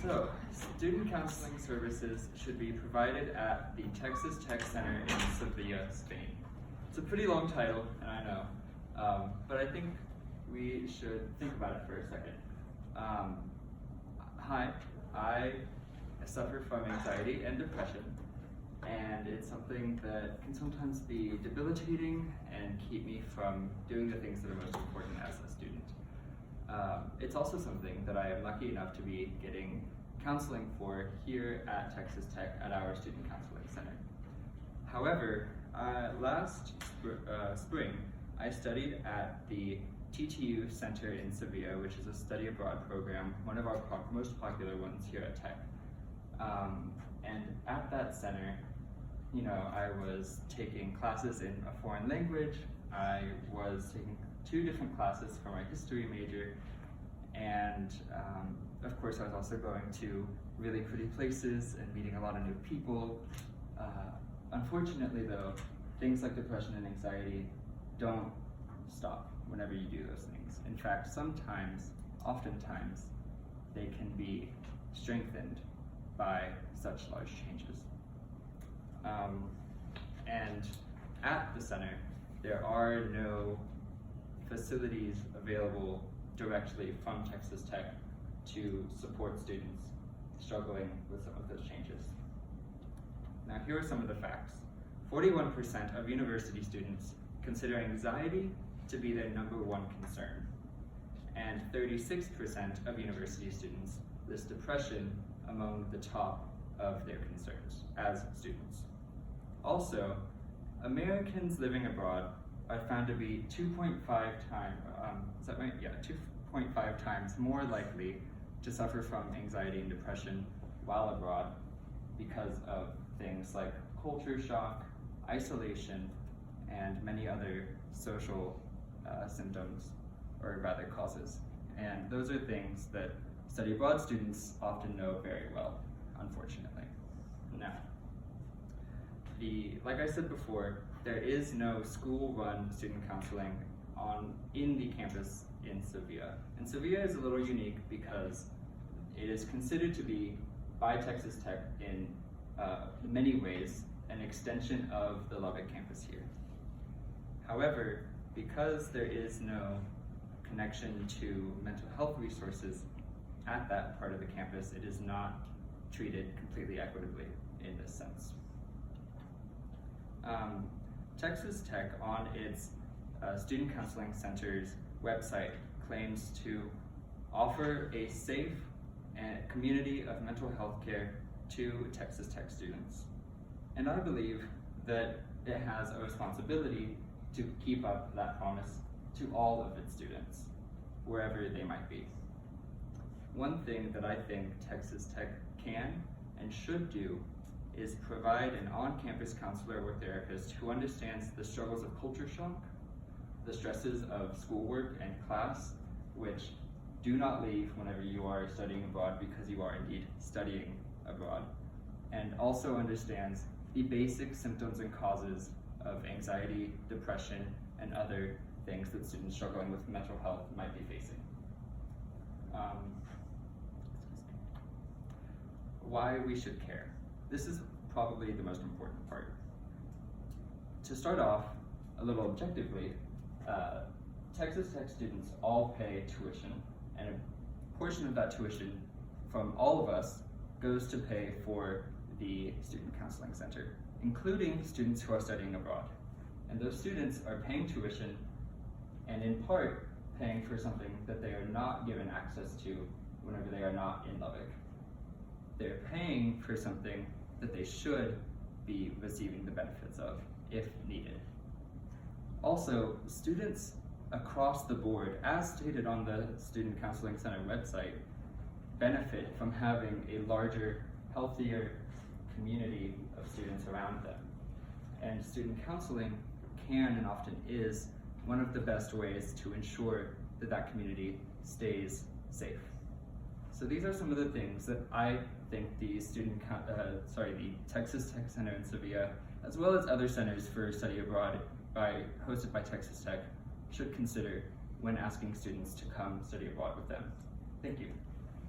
So, student counseling services should be provided at the Texas Tech Center in Sevilla, Spain. It's a pretty long title, and I know, but I think we should think about it for a second. Hi, I suffer from anxiety and depression, and it's something that can sometimes be debilitating and keep me from doing the things that are most important as a student. It's also something that I am lucky enough to be getting counseling for here at Texas Tech at our Student Counseling Center. However, last spring, I studied at the TTU Center in Sevilla, which is a study abroad program, one of our most popular ones here at Tech. And at that center, I was taking classes in a foreign language. I was taking 2 different classes for my history major, and of course I was also going to really pretty places and meeting a lot of new people. Unfortunately though, things like depression and anxiety don't stop whenever you do those things. In fact, oftentimes, they can be strengthened by such large changes. And at the center, there are no facilities available directly from Texas Tech to support students struggling with some of those changes. Now, here are some of the facts. 41% of university students consider anxiety to be their #1 concern, and 36% of university students list depression among the top of their concerns as students. Also, Americans living abroad are found to be 2.5 times, is that right? Yeah, 2.5 times more likely to suffer from anxiety and depression while abroad because of things like culture shock, isolation, and many other social symptoms, or rather causes. And those are things that study abroad students often know very well, unfortunately. Now, like I said before, there is no school-run student counseling in the campus in Sevilla. And Sevilla is a little unique because it is considered to be, by Texas Tech in many ways, an extension of the Lubbock campus here. However, because there is no connection to mental health resources at that part of the campus, it is not treated completely equitably in this sense. Texas Tech, on its Student Counseling Center's website, claims to offer a safe community of mental health care to Texas Tech students. And I believe that it has a responsibility to keep up that promise to all of its students, wherever they might be. One thing that I think Texas Tech can and should do is provide an on-campus counselor or therapist who understands the struggles of culture shock, the stresses of schoolwork and class, which do not leave whenever you are studying abroad because you are indeed studying abroad, and also understands the basic symptoms and causes of anxiety, depression, and other things that students struggling with mental health might be facing. Why we should care. This is probably the most important part. To start off, a little objectively, Texas Tech students all pay tuition, and a portion of that tuition from all of us goes to pay for the Student Counseling Center, including students who are studying abroad. And those students are paying tuition and in part paying for something that they are not given access to whenever they are not in Lubbock. They're paying for something that they should be receiving the benefits of if needed. Also, students across the board, as stated on the Student Counseling Center website, benefit from having a larger, healthier community of students around them. And student counseling can and often is one of the best ways to ensure that that community stays safe. So these are some of the things that I think the Texas Tech Center in Sevilla, as well as other centers for study abroad hosted by Texas Tech, should consider when asking students to come study abroad with them. Thank you.